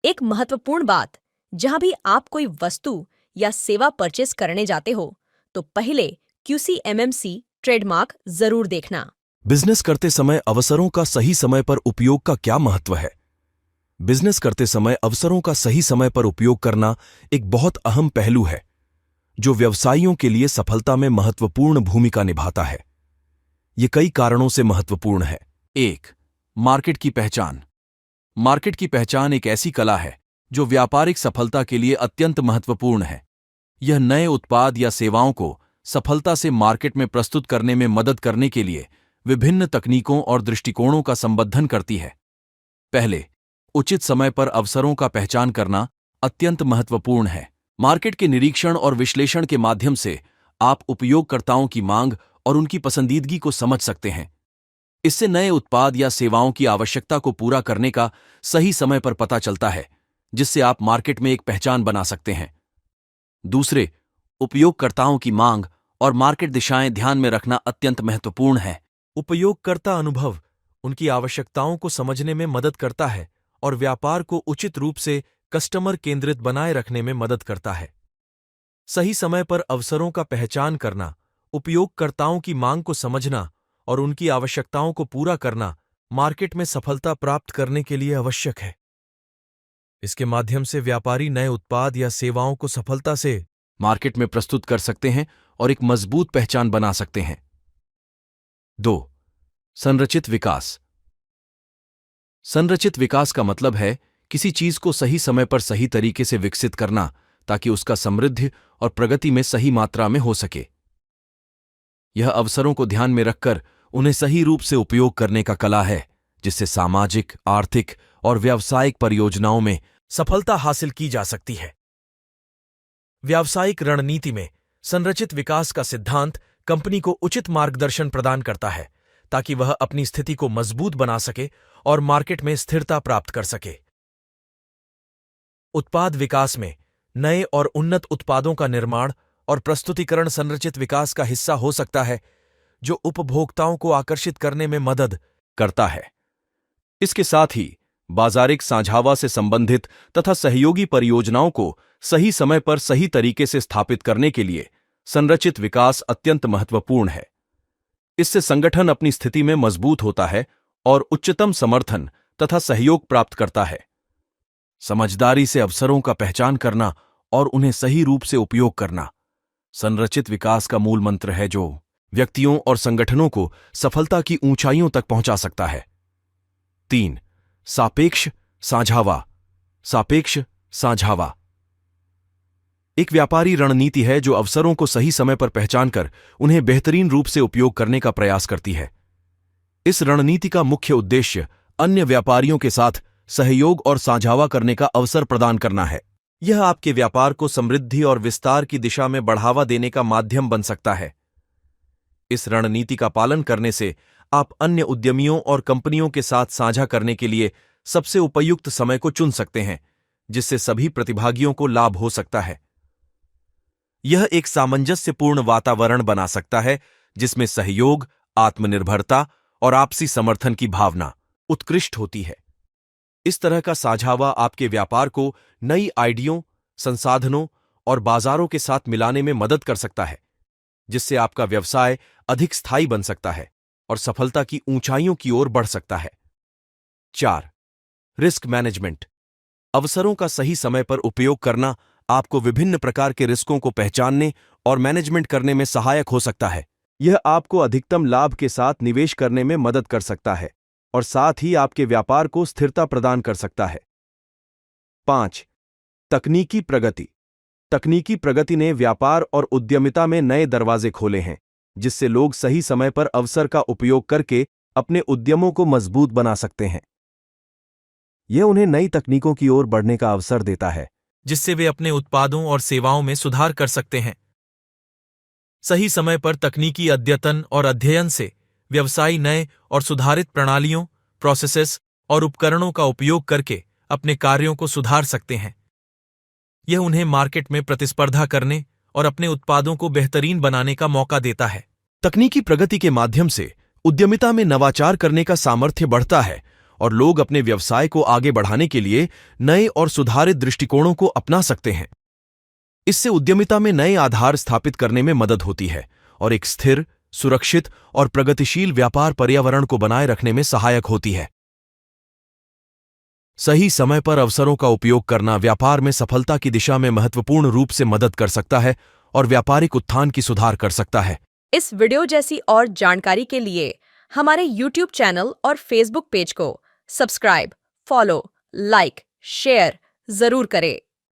एक महत्वपूर्ण बात, जहां भी आप कोई वस्तु या सेवा परचेस करने जाते हो, तो पहले QC/MMC ट्रेडमार्क जरूर देखना। बिजनेस करते समय अवसरों का सही समय पर उपयोग का क्या महत्व है? बिजनेस करते समय अवसरों का सही समय पर उपयोग करना एक बहुत अहम पहलू है, जो व्यवसायियों के लिए सफलता में महत्वपूर्ण भूमिका निभाता है। ये कई कारणों से महत्वपूर्ण है। 1. मार्केट की पहचान। मार्केट की पहचान एक ऐसी कला है जो व्यापारिक सफलता के लिए अत्यंत महत्वपूर्ण है। यह नए उत्पाद या सेवाओं को सफलता से मार्केट में प्रस्तुत करने में मदद करने के लिए विभिन्न तकनीकों और दृष्टिकोणों का संबंधन करती है। पहले, उचित समय पर अवसरों का पहचान करना अत्यंत महत्वपूर्ण है। मार्केट के निरीक्षण और विश्लेषण के माध्यम से आप उपयोगकर्ताओं की मांग और उनकी पसंदीदगी को समझ सकते हैं। इससे नए उत्पाद या सेवाओं की आवश्यकता को पूरा करने का सही समय पर पता चलता है, जिससे आप मार्केट में एक पहचान बना सकते हैं। दूसरे, उपयोगकर्ताओं की मांग और मार्केट दिशाएं ध्यान में रखना अत्यंत महत्वपूर्ण है। उपयोगकर्ता अनुभव उनकी आवश्यकताओं को समझने में मदद करता है और व्यापार को उचित रूप से कस्टमर केंद्रित बनाए रखने में मदद करता है। सही समय पर अवसरों का पहचान करना, उपयोगकर्ताओं की मांग को समझना और उनकी आवश्यकताओं को पूरा करना मार्केट में सफलता प्राप्त करने के लिए आवश्यक है। इसके माध्यम से व्यापारी नए उत्पाद या सेवाओं को सफलता से मार्केट में प्रस्तुत कर सकते हैं और एक मजबूत पहचान बना सकते हैं। 2. संरचित विकास। संरचित विकास का मतलब है किसी चीज को सही समय पर सही तरीके से विकसित करना, ताकि उसका समृद्धि और प्रगति में सही मात्रा में हो सके। यह अवसरों को ध्यान में रखकर उन्हें सही रूप से उपयोग करने का कला है, जिससे सामाजिक, आर्थिक और व्यावसायिक परियोजनाओं में सफलता हासिल की जा सकती है। व्यावसायिक रणनीति में संरचित विकास का सिद्धांत कंपनी को उचित मार्गदर्शन प्रदान करता है, ताकि वह अपनी स्थिति को मजबूत बना सके और मार्केट में स्थिरता प्राप्त कर सके। उत्पाद विकास में नए और उन्नत उत्पादों का निर्माण और प्रस्तुतिकरण संरचित विकास का हिस्सा हो सकता है, जो उपभोक्ताओं को आकर्षित करने में मदद करता है। इसके साथ ही बाजारिक साझावा से संबंधित तथा सहयोगी परियोजनाओं को सही समय पर सही तरीके से स्थापित करने के लिए संरचित विकास अत्यंत महत्वपूर्ण है। इससे संगठन अपनी स्थिति में मजबूत होता है और उच्चतम समर्थन तथा सहयोग प्राप्त करता है। समझदारी से अवसरों का पहचान करना और उन्हें सही रूप से उपयोग करना संरचित विकास का मूल मंत्र है, जो व्यक्तियों और संगठनों को सफलता की ऊंचाइयों तक पहुंचा सकता है। 3. सापेक्ष साझावा। सापेक्ष साझावा एक व्यापारी रणनीति है जो अवसरों को सही समय पर पहचान कर उन्हें बेहतरीन रूप से उपयोग करने का प्रयास करती है। इस रणनीति का मुख्य उद्देश्य अन्य व्यापारियों के साथ सहयोग और साझावा करने का अवसर प्रदान करना है। यह आपके व्यापार को समृद्धि और विस्तार की दिशा में बढ़ावा देने का माध्यम बन सकता है। इस रणनीति का पालन करने से आप अन्य उद्यमियों और कंपनियों के साथ साझा करने के लिए सबसे उपयुक्त समय को चुन सकते हैं, जिससे सभी प्रतिभागियों को लाभ हो सकता है। यह एक सामंजस्यपूर्ण वातावरण बना सकता है, जिसमें सहयोग, आत्मनिर्भरता और आपसी समर्थन की भावना उत्कृष्ट होती है। इस तरह का साझावा आपके व्यापार को नई आइडियों, संसाधनों और बाजारों के साथ मिलाने में मदद कर सकता है, जिससे आपका व्यवसाय अधिक स्थायी बन सकता है और सफलता की ऊंचाइयों की ओर बढ़ सकता है। 4. Risk management. अवसरों का सही समय पर उपयोग करना आपको विभिन्न प्रकार के रिस्कों को पहचानने और मैनेजमेंट करने में सहायक हो सकता है। यह आपको अधिकतम लाभ के साथ निवेश करने में मदद कर सकता है और साथ ही आपके व्यापार को स्थिरता प्रदान कर सकता है। 5. तकनीकी प्रगति। तकनीकी प्रगति ने व्यापार और उद्यमिता में नए दरवाजे खोले हैं, जिससे लोग सही समय पर अवसर का उपयोग करके अपने उद्यमों को मजबूत बना सकते हैं। यह उन्हें नई तकनीकों की ओर बढ़ने का अवसर देता है, जिससे वे अपने उत्पादों और सेवाओं में सुधार कर सकते हैं। सही समय पर तकनीकी अद्यतन और अध्ययन से व्यवसायी नए और सुधारित प्रणालियों, प्रोसेसेस और उपकरणों का उपयोग करके अपने कार्यों को सुधार सकते हैं। यह उन्हें मार्केट में प्रतिस्पर्धा करने और अपने उत्पादों को बेहतरीन बनाने का मौका देता है। तकनीकी प्रगति के माध्यम से उद्यमिता में नवाचार करने का सामर्थ्य बढ़ता है और लोग अपने व्यवसाय को आगे बढ़ाने के लिए नए और सुधारित दृष्टिकोणों को अपना सकते हैं। इससे उद्यमिता में नए आधार स्थापित करने में मदद होती है और एक स्थिर, सुरक्षित और प्रगतिशील व्यापार पर्यावरण को बनाए रखने में सहायक होती है। सही समय पर अवसरों का उपयोग करना व्यापार में सफलता की दिशा में महत्वपूर्ण रूप से मदद कर सकता है और व्यापारिक उत्थान की सुधार कर सकता है। इस वीडियो जैसी और जानकारी के लिए हमारे YouTube चैनल और Facebook पेज को सब्सक्राइब, फॉलो, लाइक, शेयर जरूर करें।